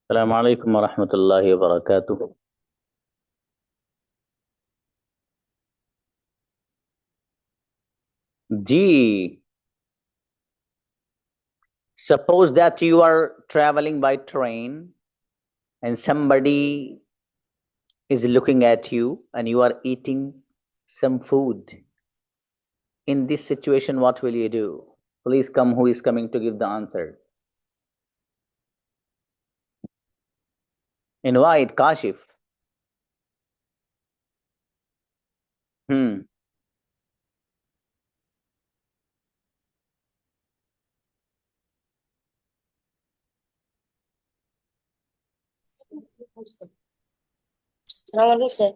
अस्सलाम वालेकुम वरहमतुल्लाहि वबरकातुह। जी, suppose that you are traveling by train and somebody is looking at you and you are eating some food. In this situation, what will you do? Please come, who is coming to give the answer? Invite Kashif. Hmm. Assalamualaikum, sir.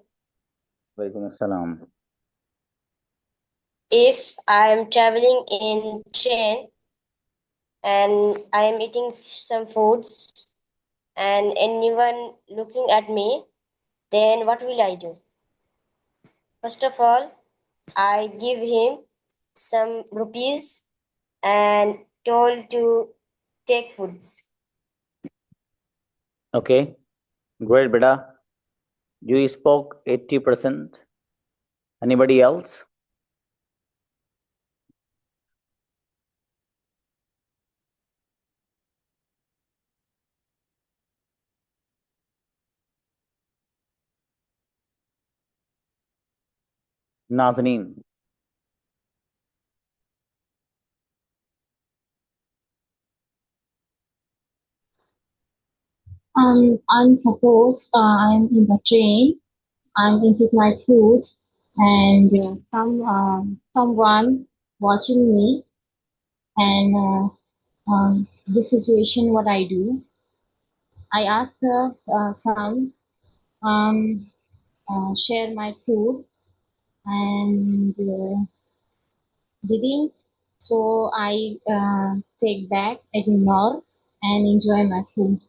Walaikum assalam. If I am traveling in train and I am eating some foods and anyone looking at me, then what will I do? First of all, I give him some rupees and told to take foods. Okay, great, beta. You spoke 80%. Anybody else? Nazneen. I'm suppose I'm in the train. I'm eating my food, and someone watching me. And this situation, what I do, I ask some um, share my food, and didn't. So I take back, ignore, and enjoy my food.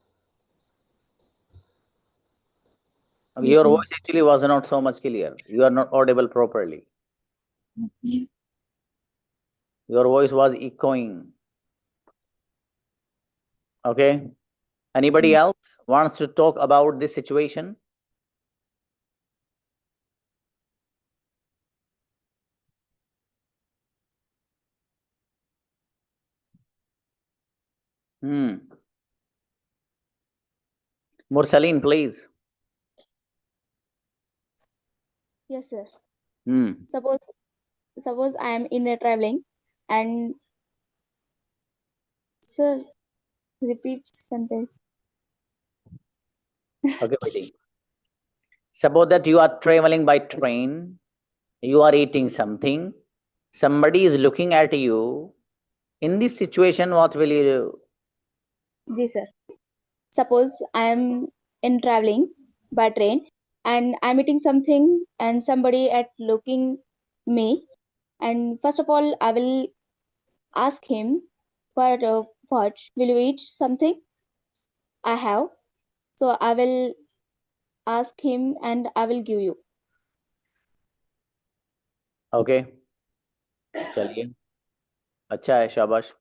Your voice actually was not so much clear. You are not audible properly. Okay. Your voice was echoing. Okay. Anybody else wants to talk about this situation? Mursaleen, please. Yes, sir. Hmm. Suppose I am in a traveling and sir, repeat sentence. Okay, waiting. Suppose that you are traveling by train, you are eating something, somebody is looking at you. In this situation, what will you do? Ji, sir. Suppose I am in traveling by train and I'm eating something and somebody at looking me, and first of all I will ask him what will you eat something I have, so I will ask him and I will give you. Okay, चलिए अच्छा है, शाबाश।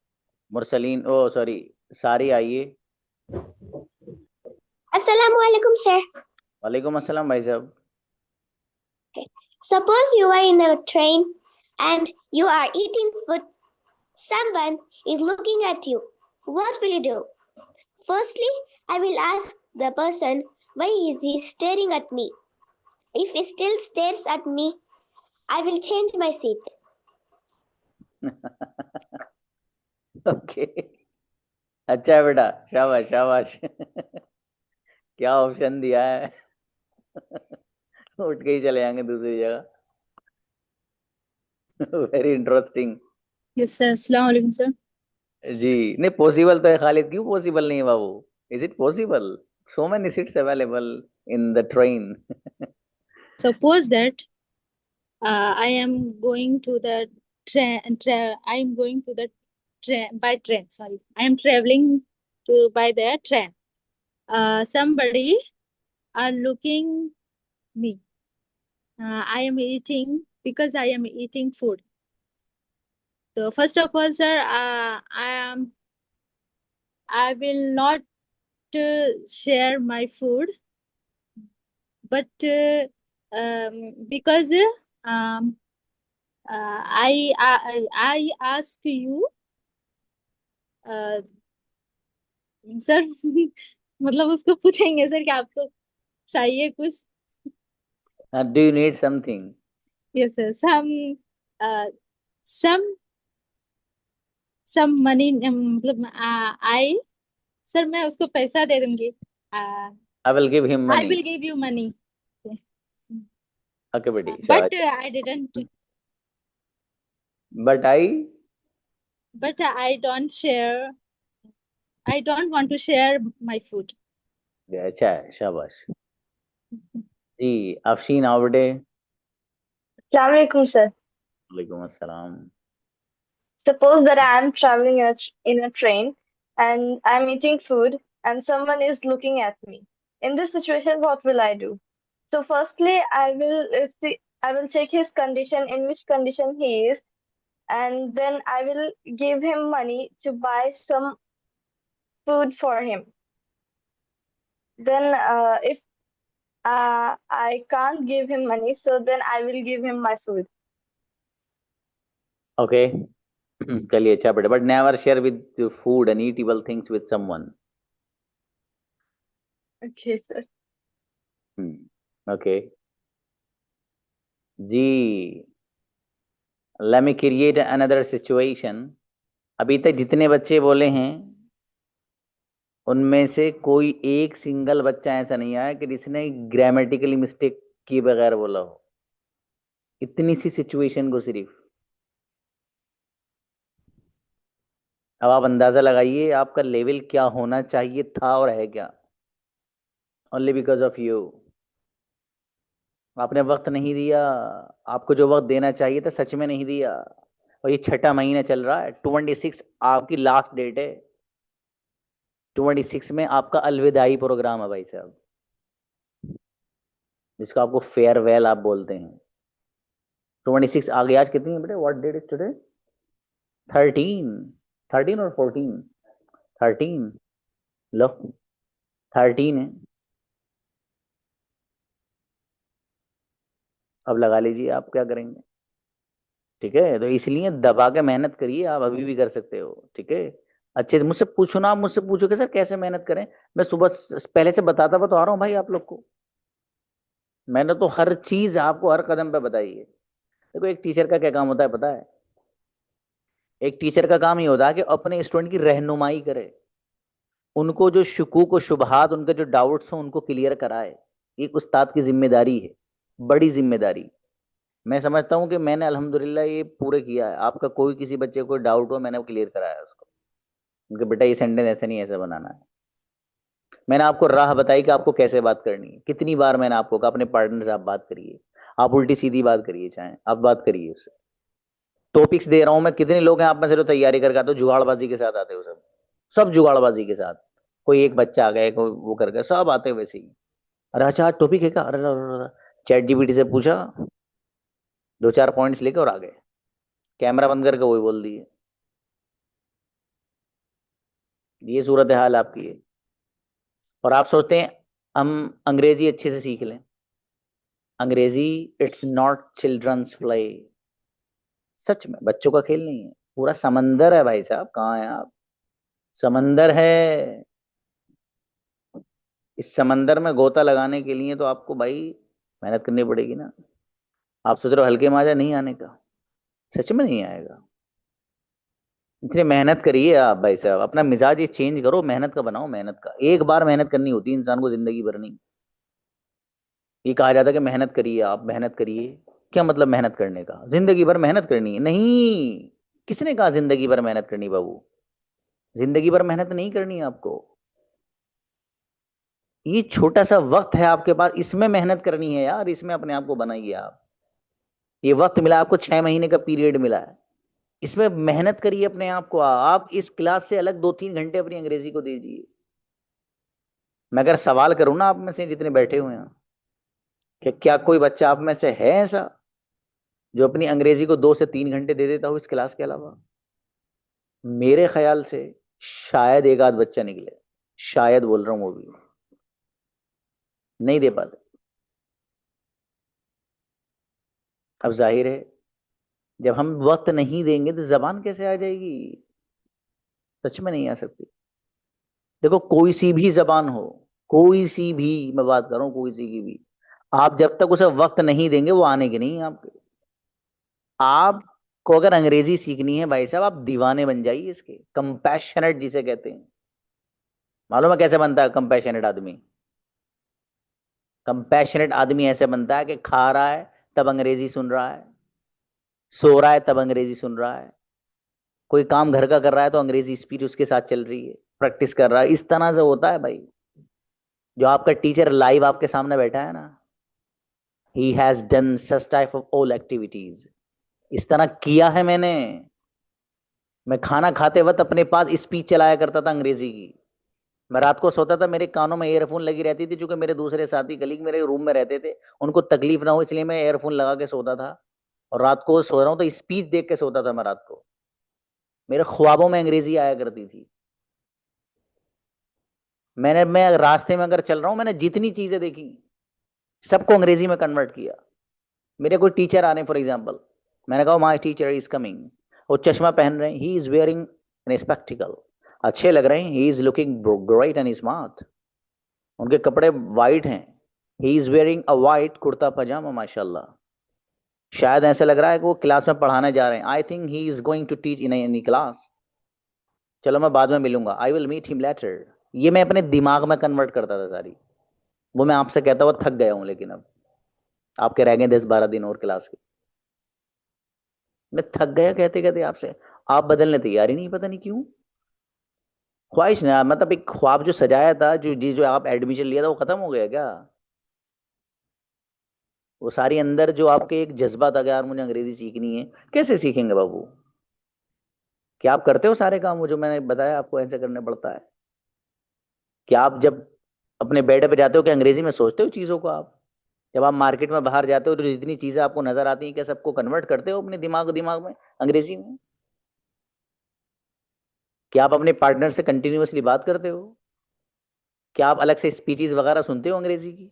मुरसलीन, ओ sorry, सारी आइए। Assalamualaikum, sir. वालेकुम अस्सलाम भाई साहब। Suppose you are in a train and you are eating food. Someone is looking at you. What will you do? Firstly, I will ask the person, why is he staring at me? If he still stares at me, I will change my seat. Okay, अच्छा है बेटा, शाबाश शाबाश। क्या option दिया है। उठ के ही चले जाएंगे दूसरी जगह। Very interesting. यस सर, अस्सलाम वालेकुम सर। जी नहीं, पॉसिबल तो है खालिद, क्यों पॉसिबल नहीं है बाबू? Is it possible? So many seats available in the train. Suppose that I am going to the train. I am going to the train by train. Sorry, I am traveling to by the train. Somebody are looking me. I am eating because I am eating food. So first of all, sir, I will not share my food, but because I ask you, sir मतलब उसको पूछेंगे sir कि आपको चाहिए कुछ. Do you need something? Yes sir, uh, some money, मतलब I, sir मैं उसको पैसा दे दूंगी. I will give him I money. will give you money. Okay, बेटी. But I didn't. But I don't share. I don't want to share my food. अच्छा है, शाबाश. जी, Afsheen आवड़े. Assalamualaikum, sir. वालेकुम अस्सलाम. Suppose that I am traveling in a train and I'm eating food and someone is looking at me. In this situation, what will I do? So, firstly, I will check his condition, in which condition he is, and then I will give him money to buy some food for him. Then, if I can't give him money, so then I will give him my food. Okay. चलिए अच्छा बेटा. But never share with food and eatable things with someone. Okay, sir. Okay. Ji, let me create another situation. अभी तक जितने बच्चे बोले हैं उनमें से कोई एक सिंगल बच्चा ऐसा नहीं आया कि जिसने ग्रामेटिकली मिस्टेक किए बगैर बोला हो. इतनी सी सिचुएशन को सिर्फ. अब आप अंदाजा लगाइए आपका लेवल क्या होना चाहिए था और है क्या. Only because of you. आपने वक्त नहीं दिया. आपको जो वक्त देना चाहिए था सच में नहीं दिया. और ये 6ठा महीना चल रहा है. 26 आपकी लास्ट डेट है. 26 में आपका अलविदाई प्रोग्राम है भाई साहब, जिसको आपको फेयरवेल आप बोलते हैं. 26 आ गया. आज कितनी है बेटे? What date is today? 13 और 14? 13. लो 13 है. अब लगा लीजिए आप क्या करेंगे. ठीक है, तो इसलिए दबा के मेहनत करिए. आप अभी भी कर सकते हो. ठीक है, अच्छे से मुझसे पूछो ना. आप मुझसे पूछो कि सर कैसे मेहनत करें. मैं सुबह पहले से बताता हुआ तो आ रहा हूँ भाई आप लोग को. मैंने तो हर चीज आपको हर कदम पे बताई है. देखो एक टीचर का क्या काम होता है पता है? एक टीचर का काम ये होता है कि अपने स्टूडेंट की रहनुमाई करे, उनको जो शुकूक और शुबहात, उनके जो डाउट्स हो उनको क्लियर कराए. एक उस्ताद की जिम्मेदारी है, बड़ी जिम्मेदारी. मैं समझता हूं कि मैंने अल्हम्दुलिल्लाह ये पूरे किया है. आपका कोई किसी बच्चे को कोई डाउट हो मैंने वो क्लियर कराया उसको, उनके बेटा ये सेंटेंस ऐसे नहीं ऐसे बनाना है. मैंने आपको राह बताई कि आपको कैसे बात करनी है. कितनी बार मैंने आपको कहा अपने पार्टनर से आप बात करिए. आप उल्टी सीधी बात करिए, चाहे आप बात करिए उससे. टॉपिक्स दे रहा हूं मैं. कितने लोग हैं आप में से जो तैयारी करके आते हो जुगाड़बाजी के साथ आते हो? सब सब जुगाड़बाजी के साथ. कोई एक बच्चा आ गया, कोई वो कर गया, सब आते वैसे ही. अरे अच्छा आज टॉपिक है क्या? अरे चैट जीपीटी से पूछा, 2-4 पॉइंट्स लेके और आ गए. कैमरा बंद करके वही बोल दिए. ये सूरत हाल आपकी है. और आप सोचते हैं हम अंग्रेजी अच्छे से सीख लें. अंग्रेजी इट्स नॉट चिल्ड्रंस प्ले. सच में बच्चों का खेल नहीं है. पूरा समंदर है भाई साहब. कहाँ हैं आप? समंदर है. इस समंदर में गोता लगाने के लिए तो आपको भाई मेहनत करनी पड़ेगी ना. आप सोच रहे हो हल्के माजा नहीं आने का? सच में नहीं आएगा. इसलिए मेहनत करिए आप भाई साहब. अपना मिजाज ये चेंज करो. मेहनत का बनाओ. मेहनत का एक बार मेहनत करनी होती है इंसान को, जिंदगी भर नहीं. ये कहा जाता है कि मेहनत करिए, आप मेहनत करिए. क्या मतलब मेहनत करने का? जिंदगी भर मेहनत करनी है? नहीं. किसने कहा जिंदगी भर मेहनत करनी बाबू? जिंदगी भर मेहनत नहीं करनी है आपको. ये छोटा सा वक्त है आपके पास, इसमें मेहनत करनी है यार. इसमें अपने आप को बनाइए आप. ये वक्त मिला आपको, 6 महीने का पीरियड मिला है. इसमें मेहनत करिए अपने आप को. आप इस क्लास से अलग 2-3 घंटे अपनी अंग्रेजी को दीजिए. मैं अगर सवाल करूं ना आप में से जितने बैठे हुए हैं, कि क्या कोई बच्चा आप में से है ऐसा जो अपनी अंग्रेजी को 2 से 3 घंटे दे देता हो इस क्लास के अलावा? मेरे ख्याल से शायद एक आध बच्चा निकले. शायद बोल रहा हूं, वो भी नहीं दे पाते। अब जाहिर है जब हम वक्त नहीं देंगे तो जबान कैसे आ जाएगी? सच में नहीं आ सकती। देखो कोई सी भी जबान हो, कोई सी भी, मैं बात कर रहा हूं कोई सी की भी, आप जब तक उसे वक्त नहीं देंगे वो आने की नहीं है आपके। आपको अगर अंग्रेजी सीखनी है भाई साहब, आप दीवाने बन जाइए इसके, कंपैशनेट जिसे कहते हैं। मालूम है कैसे बनता है कंपैशनेट आदमी? कंपैशनेट आदमी ऐसे बनता है कि खा रहा है तब अंग्रेजी सुन रहा है, सो रहा है तब अंग्रेजी सुन रहा है, कोई काम घर का कर रहा है तो अंग्रेजी स्पीच उसके साथ चल रही है, प्रैक्टिस कर रहा है। इस तरह से होता है भाई। जो आपका टीचर लाइव आपके सामने बैठा है ना, he has done such type of all activities. इस तरह किया है मैंने। मैं खाना खाते वक्त अपने पास स्पीच चलाया करता था अंग्रेजी की। मैं रात को सोता था, मेरे कानों में ईयरफोन लगी रहती थी, क्योंकि मेरे दूसरे साथी कलीग मेरे रूम में रहते थे, उनको तकलीफ ना हो इसलिए मैं ईयरफोन लगा के सोता था। और रात को सो रहा हूं तो स्पीच देख के सोता था मैं रात को। मेरे ख्वाबों में अंग्रेजी आया करती थी। मैं रास्ते में अगर चल रहा हूं, मैंने जितनी चीजें देखी सबको अंग्रेजी में कन्वर्ट किया। मेरे कोई टीचर आ रहे फॉर एग्जाम्पल, मैंने कहा माई टीचर इज कमिंग, वो चश्मा पहन रहे हैं, he is wearing an spectacle, अच्छे लग रहे हैं, he is looking great and smart, उनके कपड़े वाइट हैं, he is wearing a white kurta pajama माशाल्लाह, शायद ऐसे लग रहा है कि वो क्लास में पढ़ाने जा रहे हैं, I think he is going to teach in any class, चलो मैं बाद में मिलूंगा, I will meet him later. ये मैं अपने दिमाग में कन्वर्ट करता था सारी। वो मैं आपसे कहता हुआ थक गया हूं, लेकिन अब आपके रह गए 10-12 दिन और क्लास के। मैं थक गया कहते कहते आपसे। आप बदलने तैयार ही नहीं, पता नहीं क्यों। ख्वाहिश ना, मतलब एक ख्वाब जो सजाया था, जो आप एडमिशन लिया था, वो खत्म हो गया क्या? वो सारी अंदर जो आपके एक जज्बा था कि यार मुझे अंग्रेजी सीखनी है, कैसे सीखेंगे बाबू? क्या आप करते हो सारे काम वो जो मैंने बताया आपको ऐसे करने पड़ता है? क्या आप जब अपने बेड पे जाते हो क्या अंग्रेजी में सोचते हो चीजों को आप? जब आप मार्केट में बाहर जाते हो तो जितनी चीजें आपको नजर आती हैं क्या सबको कन्वर्ट करते हो अपने दिमाग दिमाग में अंग्रेजी में? क्या आप अपने पार्टनर से कंटिन्यूअसली बात करते हो? क्या आप अलग से स्पीचेस वगैरह सुनते हो अंग्रेजी की?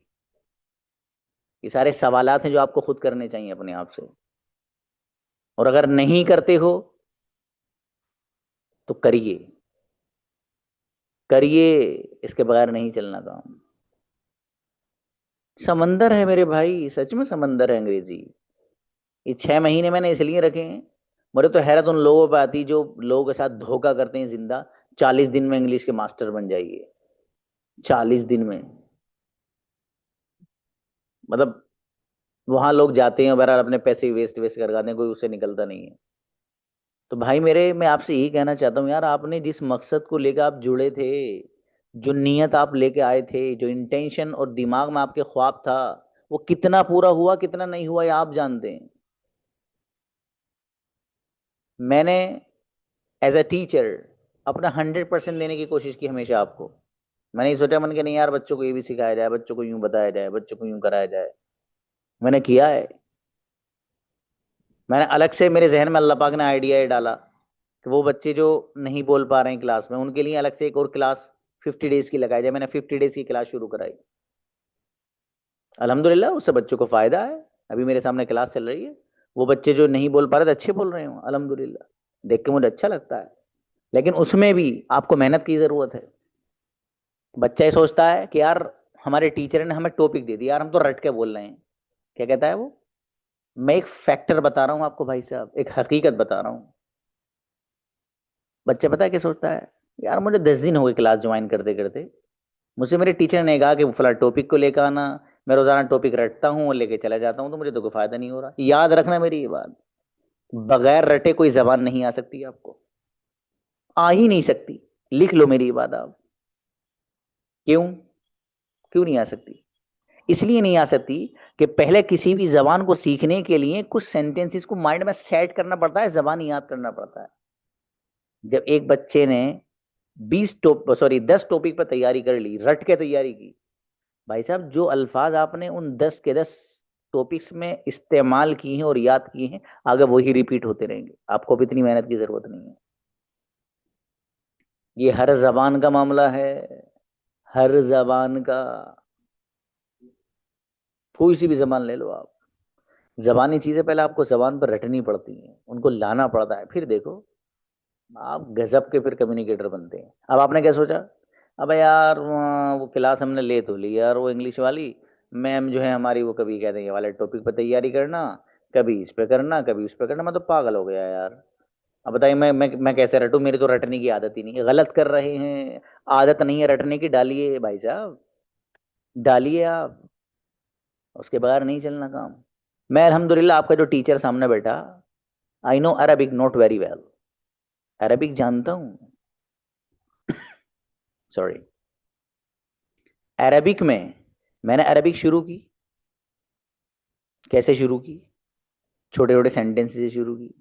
ये सारे सवालात हैं जो आपको खुद करने चाहिए अपने आप से। और अगर नहीं करते हो तो करिए, करिए, इसके बगैर नहीं चलना काम। समंदर है मेरे भाई, सच में समंदर है अंग्रेजी। ये 6 महीने मैंने इसलिए रखे हैं। मुझे तो हैरत उन लोगों पर आती जो लोगों के साथ धोखा करते हैं जिंदा। 40 दिन में इंग्लिश के मास्टर बन जाइए, 40 दिन में। मतलब वहां लोग जाते हैं बहरहाल अपने पैसे वेस्ट वेस्ट कर जाते हैं, कोई उससे निकलता नहीं है। तो भाई मेरे, मैं आपसे यही कहना चाहता हूँ यार, आपने जिस मकसद को लेकर आप जुड़े थे, जो नीयत आप लेके आए थे, जो इंटेंशन और दिमाग में आपके ख्वाब था, वो कितना पूरा हुआ कितना नहीं हुआ ये आप जानते हैं। मैंने एज अ टीचर अपना 100% देने की कोशिश की हमेशा आपको। मैंने ये सोचा मन के नहीं यार बच्चों को ये भी सिखाया जाए, बच्चों को यूं बताया जाए, बच्चों को यूं कराया जाए। मैंने किया है। मैंने अलग से, मेरे जहन में अल्लाह पाक ने आइडिया ये डाला कि वो बच्चे जो नहीं बोल पा रहे हैं क्लास में, उनके लिए अलग से एक और क्लास 50 डेज की लगाई जाए। मैंने 50 डेज की क्लास शुरू कराई। अल्हम्दुलिल्लाह उससे बच्चों को फायदा है। अभी मेरे सामने क्लास चल रही है। वो बच्चे जो नहीं बोल पा रहे थे अच्छे बोल रहे हो अल्हम्दुलिल्लाह, देख के मुझे अच्छा लगता है। लेकिन उसमें भी आपको मेहनत की जरूरत है। बच्चा ये सोचता है कि यार हमारे टीचर ने हमें टॉपिक दे दिया, यार हम तो रट के बोल रहे हैं। क्या कहता है वो? मैं एक फैक्टर बता रहा हूं आपको भाई साहब, एक हकीकत बता रहा हूं। बच्चा पता है क्या सोचता है? यार मुझे 10 दिन हो गए क्लास ज्वाइन करते करते, मुझे मेरे टीचर ने कहा कि वो फला टॉपिक को लेकर आना, मैं रोजाना टॉपिक रटता हूँ और लेके चला जाता हूँ, तो मुझे तो कोई फायदा नहीं हो रहा। याद रखना मेरी ये बात, बगैर रटे कोई जबान नहीं आ सकती आपको, आ ही नहीं सकती। लिख लो मेरी ये बात आप। क्यों? क्यों नहीं आ सकती? इसलिए नहीं आ सकती कि पहले किसी भी जबान को सीखने के लिए कुछ सेंटेंसेस को माइंड में सेट करना पड़ता है, जबान याद करना पड़ता है। जब एक बच्चे ने 10 टॉपिक पर तैयारी कर ली, रट के तैयारी की, भाई साहब जो अल्फाज आपने उन 10 के 10 टॉपिक्स में इस्तेमाल किए हैं और याद किए हैं, आगे वही रिपीट होते रहेंगे। आपको भी इतनी मेहनत की जरूरत नहीं है। ये हर जबान का मामला है। हर जबान का, कोई सी भी जबान ले लो आप, जबानी चीजें पहले आपको जबान पर रटनी पड़ती हैं, उनको लाना पड़ता है, फिर देखो आप गजब के फिर कम्युनिकेटर बनते हैं। अब आपने क्या सोचा, अब यार वो क्लास हमने ले तो ली यार, वो इंग्लिश वाली मैम जो है हमारी, वो कभी कहते हैं ये वाले टॉपिक पर तैयारी करना, कभी इस पे करना, कभी उस पे करना, मैं तो पागल हो गया यार। अब बताइए मैं कैसे रटूं, मेरी तो रटने की आदत ही नहीं है। गलत कर रहे हैं, आदत नहीं है रटने की, डालिए भाई साहब, डालिए आप, उसके बगैर नहीं चलना काम। मैं अल्हम्दुलिल्लाह आपका जो टीचर सामने बैठा, I know Arabic not very well, Arabic जानता हूँ, सॉरी। अरबिक में मैंने अरबिक शुरू की, कैसे शुरू की, छोटे छोटे सेंटेंस से शुरू की।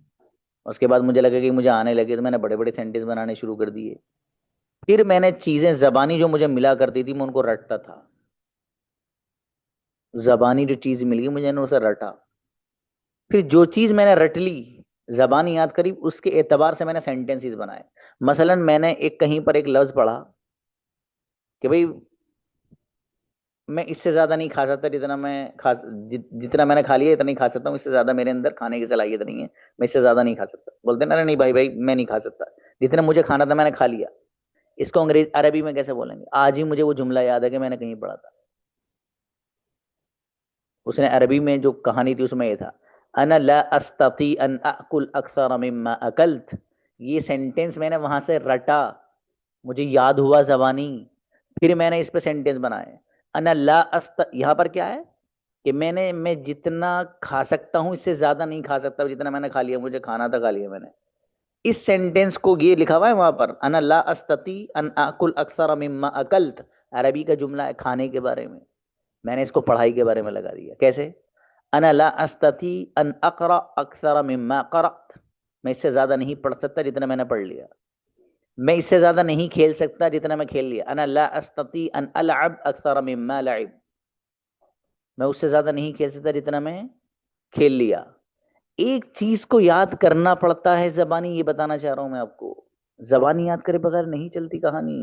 उसके बाद मुझे लगा कि मुझे आने लगे, तो मैंने बड़े बड़े सेंटेंस बनाने शुरू कर दिए। फिर मैंने चीजें जबानी जो मुझे मिला करती थी, मैं उनको रटता था। जबानी जो चीज मिल गई मुझे, मैंने उसे रटा। फिर जो चीज मैंने रट ली, जबानी याद करी, उसके एतबार से मैंने सेंटेंसेस बनाए। मसलन मैंने एक कहीं पर एक लफ्ज पढ़ा कि भाई मैं इससे ज्यादा नहीं खा सकता, जितना मैं जितना मैंने खा लिया इतना ही खा सकता हूँ, इससे ज्यादा मेरे अंदर खाने की सलाहियत नहीं है, मैं इससे ज्यादा नहीं खा सकता। बोलते ना, अरे नहीं भाई भाई मैं नहीं खा सकता, जितना मुझे खाना था मैंने खा लिया। इसको अंग्रेज अरबी में कैसे बोलेंगे, आज ही मुझे वो जुमला याद है कि मैंने कहीं पढ़ा था। उसने अरबी में जो कहानी थी उसमें ये था, अना ला अस्तती अन अकुल अक्सर मिम्मा अकल्त। ये सेंटेंस मैंने वहां से रटा, मुझे याद हुआ जबानी, फिर मैंने इस पे सेंटेंस बनाए। अना ला अस्त, यहां पर क्या है कि मैं जितना खा सकता हूं इससे ज्यादा नहीं खा सकता, जितना मैंने खा लिया, मुझे खाना था खा लिया मैंने। इस सेंटेंस को ये लिखा हुआ है वहां पर, अना ला अस्तती अन आकुल अक्सर मिम्मा अकल्त, अरबी का जुमला है खाने के बारे में। मैंने इसको पढ़ाई के बारे में लगा दिया। कैसे, अना ला अस्तती अन अकरा अक्सर मिम्मा करअत, मैं इससे ज्यादा नहीं पढ़ सकता जितना मैंने पढ़ लिया। मैं इससे ज्यादा नहीं खेल सकता जितना मैं खेल लिया। अना ला अस्तती अन अलअब अक्सर मिम्मा लअब, मैं उससे ज्यादा नहीं खेल सकता जितना मैं खेल लिया। एक चीज को याद करना पड़ता है जबानी, ये बताना चाह रहा हूं मैं आपको। जबानी याद करे बगैर नहीं चलती कहानी।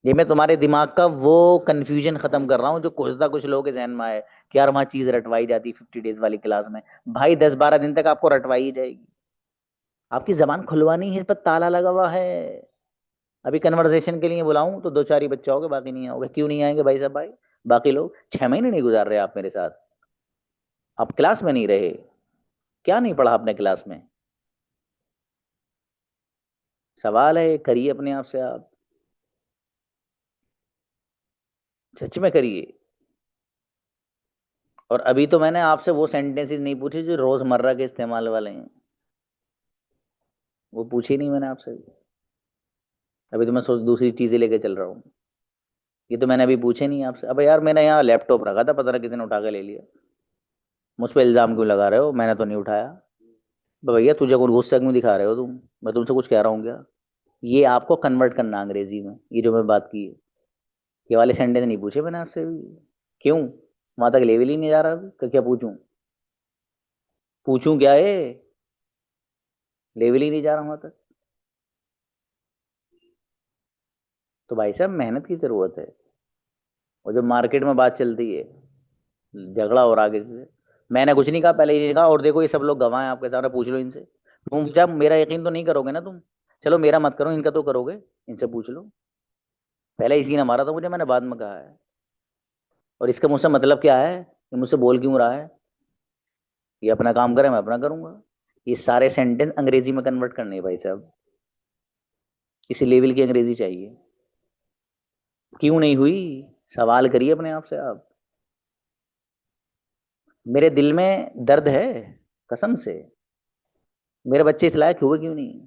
ये मैं तुम्हारे दिमाग का वो कंफ्यूजन खत्म कर रहा हूँ जो कुछ लोगों के जहन में आए कि यार वहां चीज रटवाई जाती 50 डेज वाली क्लास में। भाई 10-12 दिन तक आपको रटवाई ही जाएगी, आपकी जबान खुलवानी है, इस पर ताला लगा हुआ है। अभी कन्वर्सेशन के लिए बुलाऊं तो 2-4 ही बच्चे आओगे, बाकी नहीं आओगे। क्यों नहीं आएंगे भाई साहब, भाई बाकी लोग 6 महीने नहीं गुजार रहे आप मेरे साथ, आप क्लास में नहीं रहे, क्या नहीं पढ़ा आपने क्लास में? सवाल है, करिए अपने आप से आप, सच में करिए। और अभी तो मैंने आपसे वो सेंटेंसेस नहीं पूछे जो रोजमर्रा के इस्तेमाल वाले हैं, वो पूछे नहीं मैंने आपसे। अभी तो मैं सोच दूसरी चीजें लेके चल रहा हूँ, ये तो मैंने अभी पूछे नहीं आपसे। अब यार मैंने यहाँ लैपटॉप रखा था, पता नहीं किसी ने उठा के ले लिया, मुझ पर इल्जाम क्यों लगा रहे हो, मैंने तो नहीं उठाया। भैया तुझे कौन गुस्सा क्यों दिखा रहे हो तुम, मैं तुमसे कुछ कह रहा हूँ क्या? ये आपको कन्वर्ट करना अंग्रेजी में, ये जो मैं बात की है, ये वाले सेंटेंस नहीं पूछे मैंने आपसे अभी। क्यों, वहां तक लेवल ही नहीं जा रहा अभी, तो क्या पूछूं? पूछूं क्या है, लेवल ही नहीं जा रहा वहां तक। तो भाई साहब मेहनत की जरूरत है। और जो मार्केट में बात चलती है, झगड़ा हो रहा है किसी से, मैंने कुछ नहीं कहा, पहले ही नहीं कहा, और देखो ये सब लोग गवाह हैं आपके सामने, पूछ लो इनसे। तुम जब मेरा यकीन तो नहीं करोगे ना तुम, चलो मेरा मत करो, इनका तो करोगे, इनसे पूछ लो। पहले इसी ने मारा था मुझे, मैंने बाद में कहा है। और इसका मुझसे मतलब क्या है, ये मुझसे बोल क्यों रहा है? ये अपना काम करे, मैं अपना करूंगा। ये सारे सेंटेंस अंग्रेजी में कन्वर्ट करने हैं भाई साहब, इसी लेवल की अंग्रेजी चाहिए। क्यों नहीं हुई, सवाल करिए अपने आप से आप। मेरे दिल में दर्द है, कसम से। मेरे बच्चे इस लायक हुए क्यों नहीं,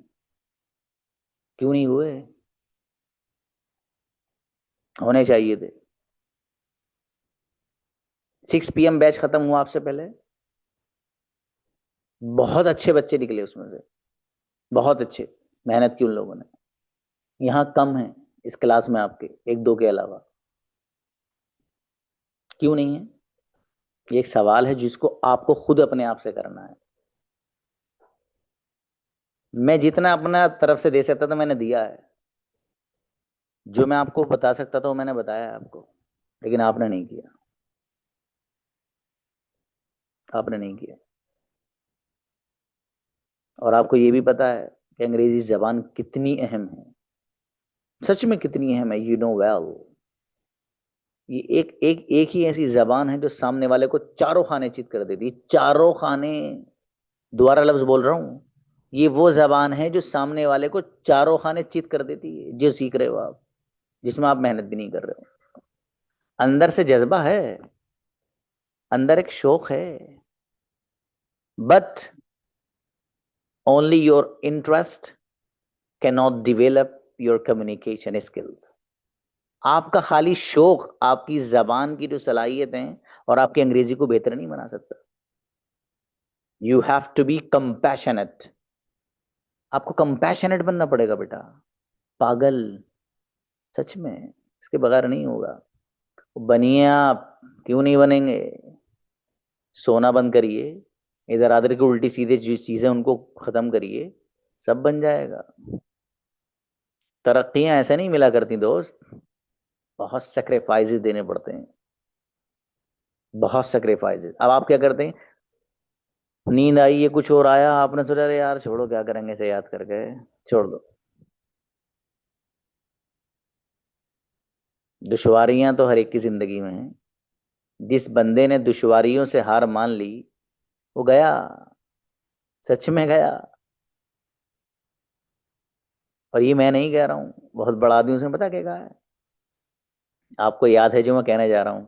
क्यों नहीं हुए? होने चाहिए थे। 6 PM बैच खत्म हुआ आपसे पहले, बहुत अच्छे बच्चे निकले उसमें से, बहुत अच्छे, मेहनत की उन लोगों ने। यहाँ कम है इस क्लास में आपके, 1-2 के अलावा। क्यों नहीं है, ये एक सवाल है जिसको आपको खुद अपने आप से करना है। मैं जितना अपना तरफ से दे सकता था मैंने दिया है, जो मैं आपको बता सकता था वो मैंने बताया आपको, लेकिन आपने नहीं किया, आपने नहीं किया। और आपको ये भी पता है कि अंग्रेजी जबान कितनी अहम है, सच में कितनी अहम है, यू नो वेल। ये एक एक एक ही ऐसी जबान है जो सामने वाले को चारों खाने चित कर देती है, चारों खाने। दोबारा लफ्ज बोल रहा हूं, ये वो जबान है जो सामने वाले को चारों खाने चित कर देती है, जो सीख रहे हो आप, जिसमें आप मेहनत भी नहीं कर रहे हो। अंदर से जज्बा है, अंदर एक शौक है, but only your interest can not develop your communication skills. आपका खाली शौक आपकी जबान की जो सलाहियत है और आपकी अंग्रेजी को बेहतर नहीं बना सकता। You have to be compassionate, आपको कंपैशनेट बनना पड़ेगा बेटा। पागल, सच में, इसके बगैर नहीं होगा। बनिए आप, क्यों नहीं बनेंगे? सोना बंद करिए, इधर आधर की उल्टी सीधे जो चीजें उनको खत्म करिए, सब बन जाएगा। तरक्कियां ऐसे नहीं मिला करती दोस्त, बहुत सेक्रीफाइसेस देने पड़ते हैं, बहुत सेक्रीफाइसेस। अब आप क्या करते हैं, नींद आई, ये कुछ और आया, आपने सोचा अरे यार छोड़ो क्या करेंगे इसे याद करके, छोड़ दो। दुश्वारियां तो हर एक की जिंदगी में है। जिस बंदे ने दुश्वारियों से हार मान ली वो गया, सच में गया। और ये मैं नहीं कह रहा हूं, बहुत बड़ा आदमी, उसने पता क्या कहा है? आपको याद है जो मैं कहने जा रहा हूं?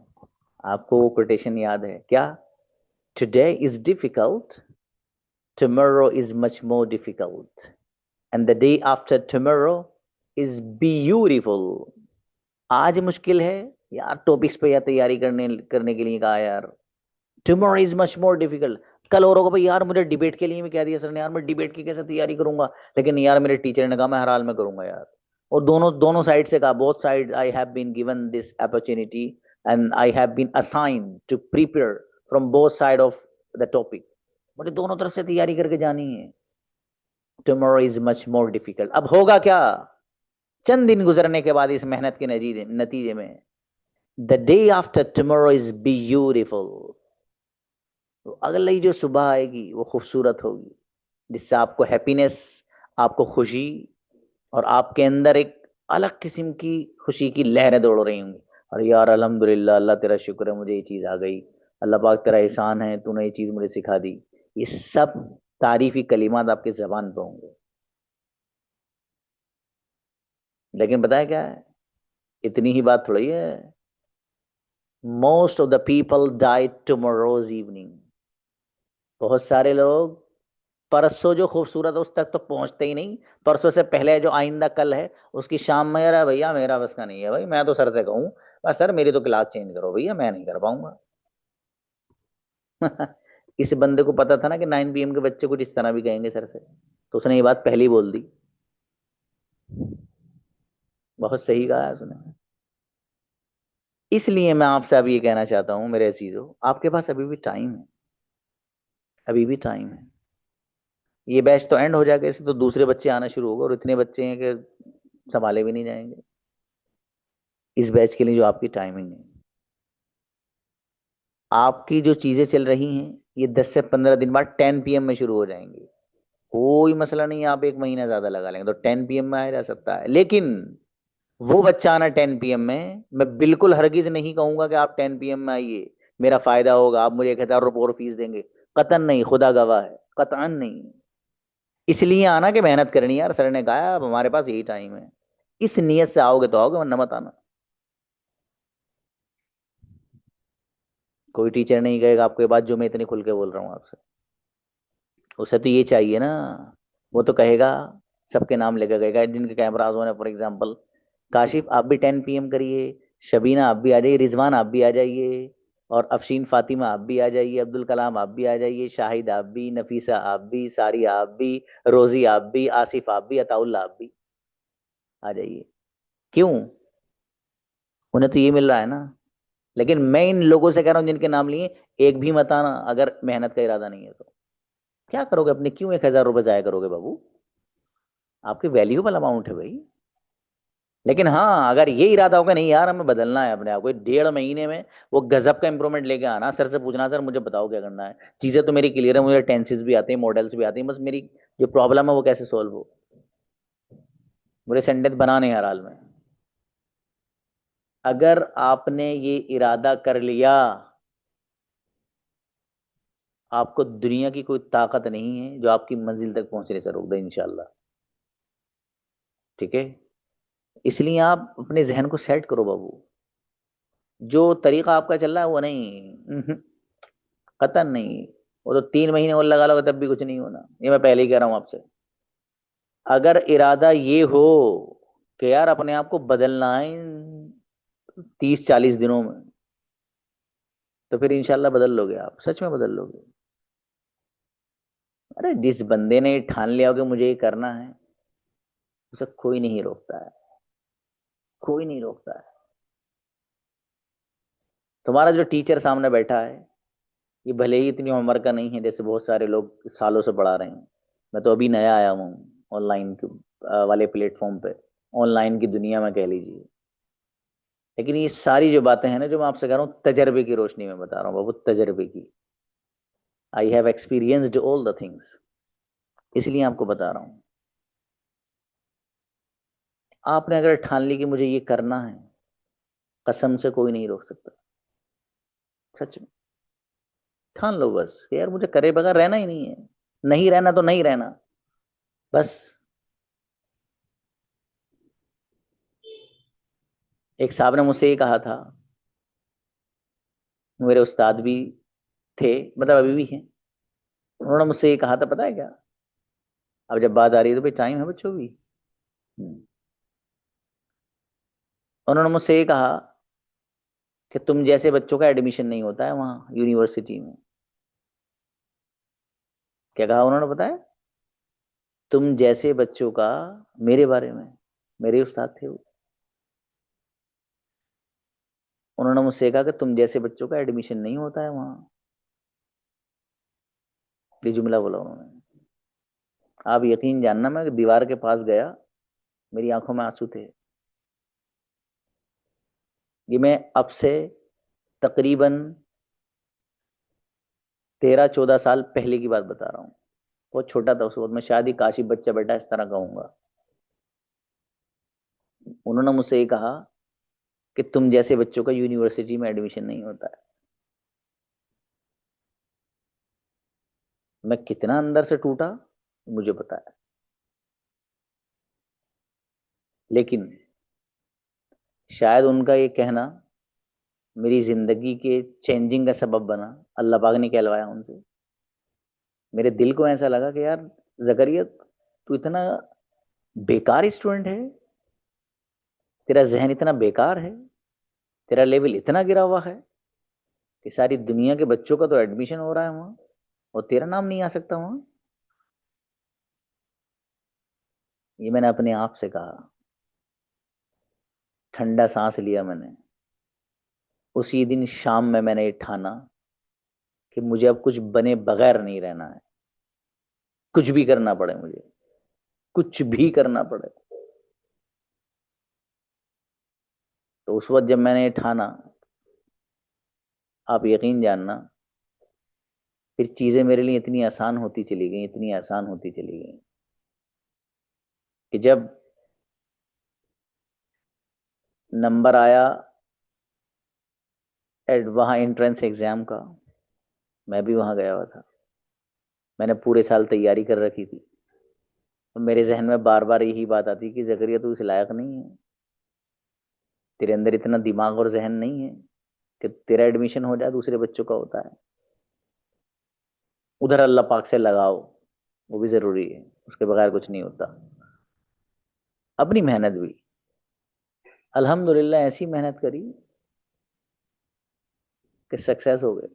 आपको वो कोटेशन याद है क्या? Today is difficult, tomorrow is much more difficult, and the day after tomorrow is beautiful. आज मुश्किल है यार, टॉपिक्स पे या तैयारी करने करने के लिए कहा यार। Tomorrow is much more difficult. कल और होगा भाई यार, मुझे डिबेट के लिए भी कह दिया सर ने, यार मैं डिबेट की कैसे तैयारी करूंगा, लेकिन यार मेरे टीचर ने कहा मैं हर हाल में करूंगा यार। और दोनों दोनों साइड से कहा, both side I have been given this opportunity and I have been assigned to prepare from both side of the topic. मुझे दोनों तरफ से तैयारी करके जानी है। Tomorrow is much more difficult. अब होगा क्या, चंद दिन गुजरने के बाद इस मेहनत के नतीजे में, the day after tomorrow is beautiful. तो अगली जो सुबह आएगी वो खूबसूरत होगी, जिससे आपको हैप्पीनेस, आपको खुशी, और आपके अंदर एक अलग किस्म की खुशी की लहरें दौड़ रही होंगी। अरे यार अल्हम्दुलिल्लाह, अल्लाह तेरा शुक्र है, मुझे ये चीज आ गई, अल्लाह पाक तेरा एहसान है, तूने ये चीज मुझे सिखा दी। ये सब तारीफी कलिमात आपके जबान पे होंगे। लेकिन पता है क्या है, इतनी ही बात थोड़ी है। Most of the people die tomorrow's evening. बहुत सारे लोग परसों जो खूबसूरत है उस तक तो पहुंचते ही नहीं। परसों से पहले जो आइंदा कल है उसकी शाम में, यार भैया मेरा बस का नहीं है भाई, मैं तो सर से कहूँ बस सर मेरी तो क्लास चेंज करो भैया, मैं नहीं कर पाऊंगा। इस बंदे को पता था ना कि 9 PM के बच्चे कुछ इस तरह भी कहेंगे सर से, तो उसने ये बात पहले ही बोल दी। बहुत सही कहा है उसने। इसलिए मैं आपसे अब ये कहना चाहता हूँ मेरे अजीजों, आपके पास अभी भी टाइम है, अभी भी टाइम है। ये बैच तो एंड हो जाएगा, इससे तो दूसरे बच्चे आना शुरू होगा, और इतने बच्चे हैं कि संभाले भी नहीं जाएंगे। इस बैच के लिए जो आपकी टाइमिंग है, आपकी जो चीजें चल रही हैं, ये 10 से 15 दिन बाद 10 PM में शुरू हो जाएंगी। कोई मसला नहीं है, आप एक महीना ज्यादा लगा लेंगे तो 10 PM में आया जा सकता है। लेकिन वो बच्चा आना 10 PM में, मैं बिल्कुल हरगिज नहीं कहूंगा कि आप 10 PM में आइए, मेरा फायदा होगा, आप मुझे 1,000 रुपये और फीस देंगे। कतन नहीं, खुदा गवाह है, कतन नहीं। इसलिए आना कि मेहनत करनी है यार, सर ने कहा अब हमारे पास यही टाइम है। इस नियत से आओगे तो आओगे, वरना मत आना। कोई टीचर नहीं कहेगा आपको ये बात जो मैं इतनी खुल के बोल रहा हूँ आपसे। उसे तो ये चाहिए ना, वो तो कहेगा, सबके नाम लेकर कहेगा जिनके कैमराज होने, फॉर एग्जाम्पल काशिफ आप भी 10 PM करिए, शबीना आप भी आ जाइए, रिजवान आप भी आ जाइए, और अफशीन फातिमा आप भी आ जाइए, अब्दुल कलाम आप भी आ जाइए, शाहिद आप भी, नफीसा आप भी, सारिया आप भी, रोजी आप भी, आसिफ आप भी, अताउल्ला आप भी आ जाइए। क्यों? उन्हें तो ये मिल रहा है ना। लेकिन मैं इन लोगों से कह रहा हूं जिनके नाम लिए, एक भी मत आना अगर मेहनत का इरादा नहीं है तो। क्या करोगे अपने, क्यों 1,000 रुपये जाया करोगे बाबू? आपकी वैल्यूएबल अमाउंट है भाई। लेकिन हाँ, अगर ये इरादा होगा नहीं यार हमें बदलना है अपने आप को, 1.5 महीने में वो गजब का इंप्रूवमेंट लेके आना, सर से पूछना सर मुझे बताओ क्या करना है, चीजें तो मेरी क्लियर है, मुझे टेंसेस भी आते हैं, मॉडल्स भी आते हैं, बस मेरी जो प्रॉब्लम है वो कैसे सोल्व हो, मुझे सेंटेंस बनाने हर हाल में। अगर आपने ये इरादा कर लिया, आपको दुनिया की कोई ताकत नहीं है जो आपकी मंजिल तक पहुंचने से रोक दे, इंशाल्लाह। ठीक है, इसलिए आप अपने जहन को सेट करो बाबू। जो तरीका आपका चल रहा है वो नहीं, कतन नहीं। वो तो 3 महीने और लगा लो तब भी कुछ नहीं होना, ये मैं पहले ही कह रहा हूं आपसे। अगर इरादा ये हो कि यार अपने आप को बदलना है इन 30-40 दिनों में, तो फिर इंशाल्लाह बदल लोगे, आप सच में बदल लोगे। अरे जिस बंदे ने ठान लिया हो कि मुझे ये करना है, उसे कोई नहीं रोकता है, कोई नहीं रोकता है। तुम्हारा जो टीचर सामने बैठा है, ये भले ही इतनी उम्र का नहीं है जैसे बहुत सारे लोग सालों से पढ़ा रहे हैं, मैं तो अभी नया आया हूँ ऑनलाइन वाले प्लेटफॉर्म पे, ऑनलाइन की दुनिया में कह लीजिए। लेकिन ये सारी जो बातें हैं ना जो मैं आपसे कह रहा हूँ, तजर्बे की रोशनी में बता रहा हूँ बाबू, तजर्बे की। I have experienced all the things, इसलिए आपको बता रहा हूँ। आपने अगर ठान ली कि मुझे ये करना है, कसम से कोई नहीं रोक सकता, सच में। ठान लो बस कि यार मुझे करे बगैर रहना ही नहीं है, नहीं रहना तो नहीं रहना, बस। एक साहब ने मुझसे ये कहा था, मेरे उस्ताद भी थे, मतलब अभी भी हैं, उन्होंने मुझसे ये कहा था, पता है क्या? अब जब बात आ रही है तो भाई टाइम है बच्चों भी। उन्होंने मुझसे ये कहा कि तुम जैसे बच्चों का एडमिशन नहीं होता है वहां यूनिवर्सिटी में। क्या कहा उन्होंने, पता है? तुम जैसे बच्चों का, मेरे बारे में, मेरे उस्ताद थे वो, उन्होंने मुझसे कहा कि तुम जैसे बच्चों का एडमिशन नहीं होता है वहां। ये जुमला बोला उन्होंने। आप यकीन जानना, मैं दीवार के पास गया, मेरी आंखों में आंसू थे। ये मैं अब से तकरीबन 13-14 साल पहले की बात बता रहा हूँ। बहुत छोटा था उस वक्त मैं, शायद ही काशी बच्चा बेटा इस तरह कहूंगा। उन्होंने मुझसे ये कहा कि तुम जैसे बच्चों का यूनिवर्सिटी में एडमिशन नहीं होता है। मैं कितना अंदर से टूटा मुझे पता है, लेकिन शायद उनका ये कहना मेरी जिंदगी के चेंजिंग का सबब बना। अल्लाह पाक ने कहलवाया उनसे। मेरे दिल को ऐसा लगा कि यार जकरिया, तू इतना बेकार स्टूडेंट है, तेरा जहन इतना बेकार है, तेरा लेवल इतना गिरा हुआ है कि सारी दुनिया के बच्चों का तो एडमिशन हो रहा है वहां, और तेरा नाम नहीं आ सकता वहां। ये मैंने अपने आप से कहा, ठंडा सांस लिया मैंने। उसी दिन शाम में मैंने ये ठाना कि मुझे अब कुछ बने बगैर नहीं रहना है, कुछ भी करना पड़े मुझे, कुछ भी करना पड़े। तो उस वक्त जब मैंने ये ठाना, आप यकीन जानना, फिर चीजें मेरे लिए इतनी आसान होती चली गई, इतनी आसान होती चली गई, कि जब नंबर आया वहां एंट्रेंस एग्जाम का, मैं भी वहां गया हुआ था। मैंने पूरे साल तैयारी कर रखी थी, तो मेरे जहन में बार बार यही बात आती कि जकरिया तू इस लायक नहीं है, तेरे अंदर इतना दिमाग और जहन नहीं है कि तेरा एडमिशन हो जाए, दूसरे बच्चों का होता है। उधर अल्लाह पाक से लगाओ, वो भी जरूरी है, उसके बगैर कुछ नहीं होता। अपनी मेहनत भी, अल्हम्दुलिल्लाह ऐसी मेहनत करी कि सक्सेस हो गए,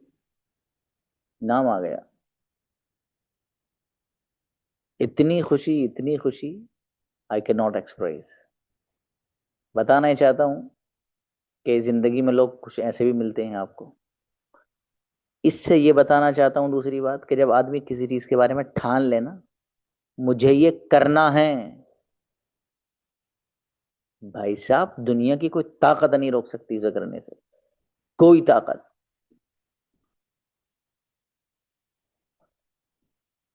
नाम आ गया। इतनी खुशी आई कैन नॉट एक्सप्रेस। बताना ही चाहता हूं कि जिंदगी में लोग कुछ ऐसे भी मिलते हैं आपको। इससे ये बताना चाहता हूं दूसरी बात, कि जब आदमी किसी चीज के बारे में ठान लेना, मुझे ये करना है, भाई साहब, दुनिया की कोई ताकत नहीं रोक सकती उसे करने से, कोई ताकत।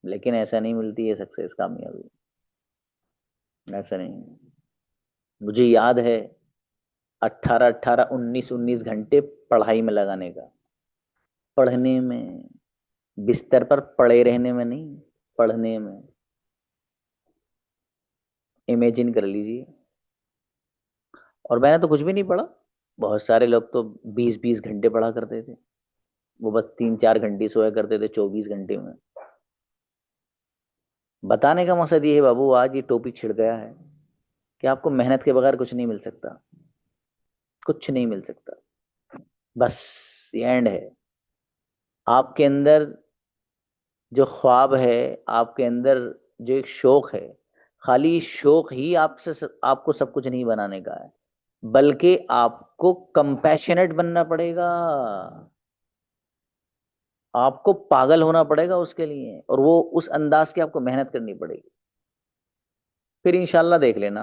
लेकिन ऐसा नहीं मिलती है सक्सेस, कामयाबी, ऐसा नहीं। मुझे याद है 18 18 19 19 घंटे पढ़ाई में लगाने का, पढ़ने में, बिस्तर पर पड़े रहने में नहीं, पढ़ने में। इमेजिन कर लीजिए। और मैंने तो कुछ भी नहीं पढ़ा। बहुत सारे लोग तो 20 20 घंटे पढ़ा करते थे, वो बस 3 4 घंटे सोया करते थे 24 घंटे में। बताने का मकसद ये है बाबू, आज ये टॉपिक छिड़ गया है कि आपको मेहनत के बगैर कुछ नहीं मिल सकता, कुछ नहीं मिल सकता। बस ये एंड है। आपके अंदर जो ख्वाब है, आपके अंदर जो एक शौक है, खाली शौक ही आपको सब कुछ नहीं बनाने का है, बल्कि आपको कंपैशनेट बनना पड़ेगा। आपको पागल होना पड़ेगा उसके लिए, और वो उस अंदाज की आपको मेहनत करनी पड़ेगी। फिर इंशाल्लाह देख लेना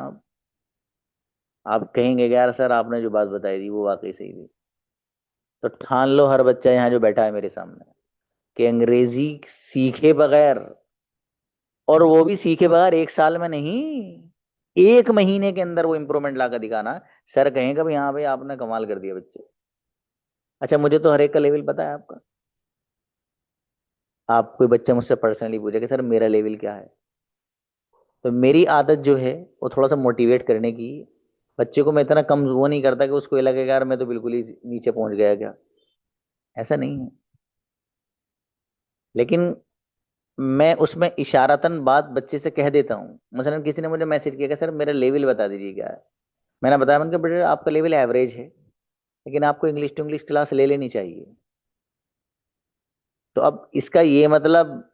आप कहेंगे कि यार सर आपने जो बात बताई थी वो वाकई सही थी। तो ठान लो हर बच्चा यहाँ जो बैठा है मेरे सामने कि अंग्रेजी सीखे बगैर, और वो भी सीखे बगैर 1 साल में नहीं, 1 महीने के अंदर वो इंप्रूवमेंट ला कर दिखाना। सर कहेंगे भाई हाँ भाई आपने कमाल कर दिया बच्चे। अच्छा, मुझे तो हर एक का लेवल पता है आपका। आप कोई बच्चा मुझसे पर्सनली पूछे कि सर मेरा लेवल क्या है, तो मेरी आदत जो है वो थोड़ा सा मोटिवेट करने की। बच्चे को मैं इतना कम वो नहीं करता कि उसको ये लगे यार मैं तो बिल्कुल ही नीचे पहुंच गया क्या, ऐसा नहीं है। लेकिन मैं उसमें इशारतन बात बच्चे से कह देता हूँ। मसलन किसी ने मुझे मैसेज किया कि सर मेरा लेवल बता दीजिए क्या है। मैंने बताया, मैंने कहा बेटे आपका लेवल एवरेज है, लेकिन आपको इंग्लिश टू इंग्लिश क्लास ले लेनी चाहिए। तो अब इसका ये मतलब,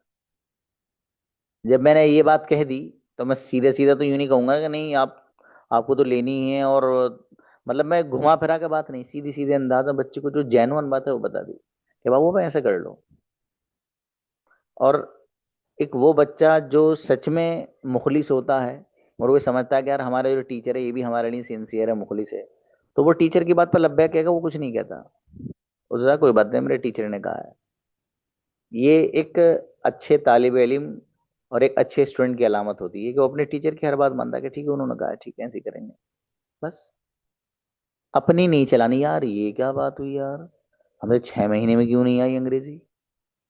जब मैंने ये बात कह दी, तो मैं सीधे सीधा तो यूं नहीं कहूंगा कि नहीं आप, आपको तो लेनी ही है। और मतलब मैं घुमा फिरा के बात नहीं, सीधी सीधे अंदाज में बच्चे को जो जेन्युइन बात है वो बता दी कि बाबू मैं ऐसे कर लो। और एक वो बच्चा जो सच में मुखलिस होता है, और वो समझता है कि यार हमारे जो टीचर है ये भी हमारे लिए सिंसियर है, मुखलिस है, तो वो टीचर की बात पर लब्बैक कहेगा, वो कुछ नहीं कहता। उसका कोई बात नहीं, मेरे टीचर ने कहा है। ये एक अच्छे तालिब इल्म और एक अच्छे स्टूडेंट की अलामत होती है कि वो अपने टीचर की हर बात मानता है कि ठीक है उन्होंने कहा है, ठीक है ऐसे ही करेंगे। बस अपनी नहीं चलानी। यार ये क्या बात हुई यार, हमें 6 महीने में क्यों नहीं आई अंग्रेजी।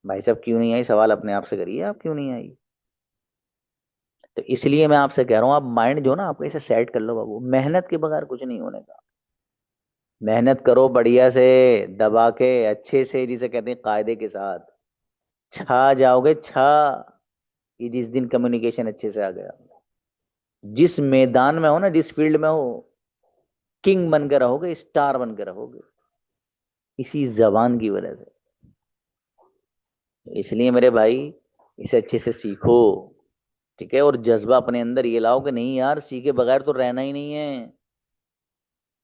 भाई साहब क्यों नहीं आई, सवाल अपने आप से करिए, आप क्यों नहीं आई। तो इसलिए मैं आपसे कह रहा हूँ, आप माइंड जो ना आपको ऐसे सेट कर लो बाबू, मेहनत के बगैर कुछ नहीं होने का। मेहनत करो बढ़िया से, दबा के अच्छे से, जिसे कहते हैं कायदे के साथ, छा जाओगे छा। ये जिस दिन कम्युनिकेशन अच्छे से आ गया, जिस मैदान में हो ना, जिस फील्ड में हो, किंग बन के रहोगे, स्टार बन के रहोगे, इसी जबान की वजह से। इसलिए मेरे भाई इसे अच्छे से सीखो, ठीक है। और जज्बा अपने अंदर ये लाओ कि नहीं यार सीखे बगैर तो रहना ही नहीं है।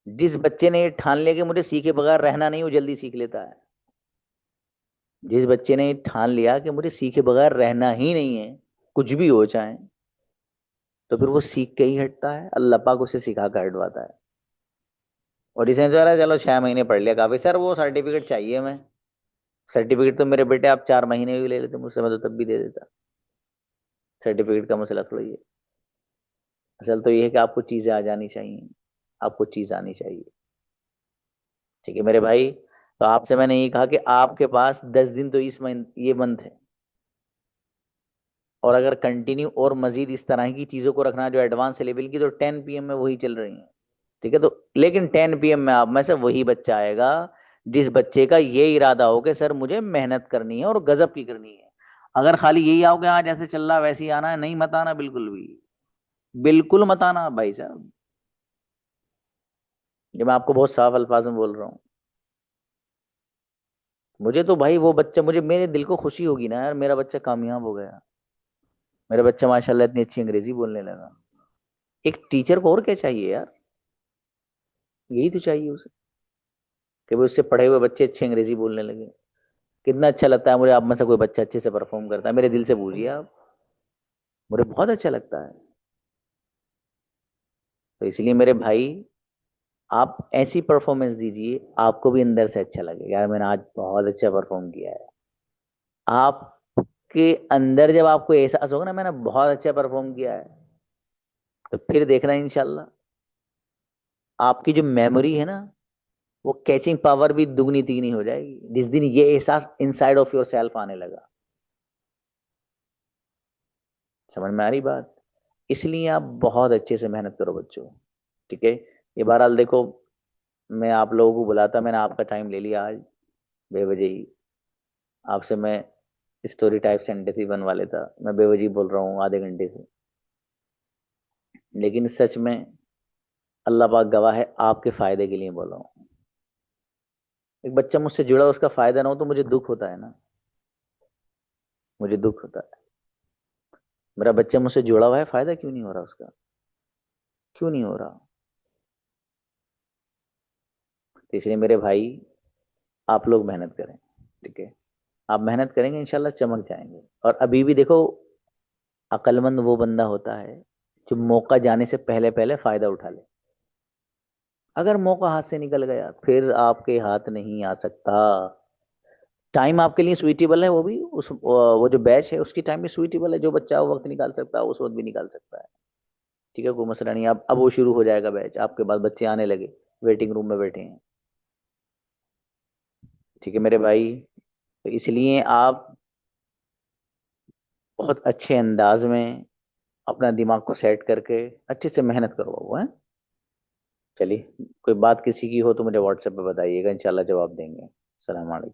जिस बच्चे ने ये ठान लिया कि मुझे सीखे बगैर रहना नहीं, वो जल्दी सीख लेता है। जिस बच्चे ने ये ठान लिया कि मुझे सीखे बगैर रहना ही नहीं है, कुछ भी हो जाए, तो फिर वो सीख के ही हटता है, अल्लाह पाक उसे सिखा कर हटवाता है। और इसे जो है चलो 6 महीने पढ़ लिया काफी, सर वो सर्टिफिकेट चाहिए मैं। सर्टिफिकेट तो मेरे बेटे आप 4 महीने में भी ले लेते मुझसे, मैं तो तब भी दे देता। सर्टिफिकेट का मसला थोड़ा ही है। असल तो ये है कि आपको चीजें आ जानी चाहिए, आपको चीज आनी चाहिए, ठीक है मेरे भाई। तो आपसे मैंने ये कहा कि आपके पास 10 दिन तो इस ये मंथ है, और अगर कंटिन्यू और मजीद इस तरह की चीजों को रखना जो एडवांस लेवल की, तो 10 PM में वही चल रही है, ठीक है। तो लेकिन 10 PM में आप में से वही बच्चा आएगा जिस बच्चे का ये इरादा हो कि सर मुझे मेहनत करनी है और गजब की करनी है। अगर खाली यही आओगे हाँ जैसे चल रहा है वैसे ही आना है, नहीं मत आना बिल्कुल भी, बिल्कुल मत आना भाई साहब। ये मैं आपको बहुत साफ अल्फाज में बोल रहा हूँ। मुझे तो भाई वो बच्चा, मुझे मेरे दिल को खुशी होगी ना यार, मेरा बच्चा कामयाब हो गया, मेरा बच्चा माशाल्लाह इतनी अच्छी अंग्रेजी बोलने लगा। एक टीचर को और क्या चाहिए यार, यही तो चाहिए उसे कि वो उससे पढ़े हुए बच्चे अच्छी अंग्रेजी बोलने लगे। कितना अच्छा लगता है मुझे आप में से कोई बच्चा अच्छे से परफॉर्म करता है, मेरे दिल से पूछिए आप, मुझे बहुत अच्छा लगता है। तो तो इसलिए मेरे भाई आप ऐसी परफॉर्मेंस दीजिए आपको भी अंदर से अच्छा लगे, यार मैंने आज बहुत अच्छा परफॉर्म किया है। आपके अंदर जब आपको एहसास होगा ना मैंने बहुत अच्छा परफॉर्म किया है, तो फिर देखना इंशाल्लाह आपकी जो मेमोरी है ना, वो कैचिंग पावर भी दुगनी तिगनी हो जाएगी जिस दिन ये एहसास इनसाइड ऑफ योर सेल्फ आने लगा। समझ में आ रही बात? इसलिए आप बहुत अच्छे से मेहनत करो बच्चों, ठीक है। ये बहरहाल देखो, मैं आप लोगों को बुलाता, मैंने आपका टाइम ले लिया आज बेवजह ही। आपसे मैं स्टोरी टाइप सेंटेंस ही बनवा लेता, मैं बेवजह बोल रहा हूँ आधे घंटे से। लेकिन सच में अल्लाह पाक गवाह है, आपके फायदे के लिए बोल रहा हूँ। एक बच्चा मुझसे जुड़ा उसका फायदा ना हो तो मुझे दुख होता है ना, मुझे दुख होता है। मेरा बच्चा मुझसे जुड़ा हुआ है, फायदा क्यों नहीं हो रहा उसका, क्यों नहीं हो रहा? तो इसलिए मेरे भाई आप लोग मेहनत करें, ठीक है। आप मेहनत करेंगे इंशाल्लाह चमक जाएंगे। और अभी भी देखो, अक्लमंद वो बंदा होता है जो मौका जाने से पहले पहले फायदा उठा ले। अगर मौका हाथ से निकल गया फिर आपके हाथ नहीं आ सकता। टाइम आपके लिए सुइटेबल है, वो भी उस वो जो बैच है उसकी टाइम भी सुइटेबल है। जो बच्चा वो वक्त निकाल सकता है उस वक्त भी निकाल सकता है, ठीक है। कोई मसला नहीं। अब वो शुरू हो जाएगा बैच, आपके बाद बच्चे आने लगे, वेटिंग रूम में बैठे हैं, ठीक है मेरे भाई। तो इसलिए आप बहुत अच्छे अंदाज में अपना दिमाग को सेट करके अच्छे से मेहनत करो वो है। चलिए, कोई बात किसी की हो तो मुझे व्हाट्सएप पे बताइएगा, इंशाल्लाह जवाब देंगे। सलाम वालेकुम।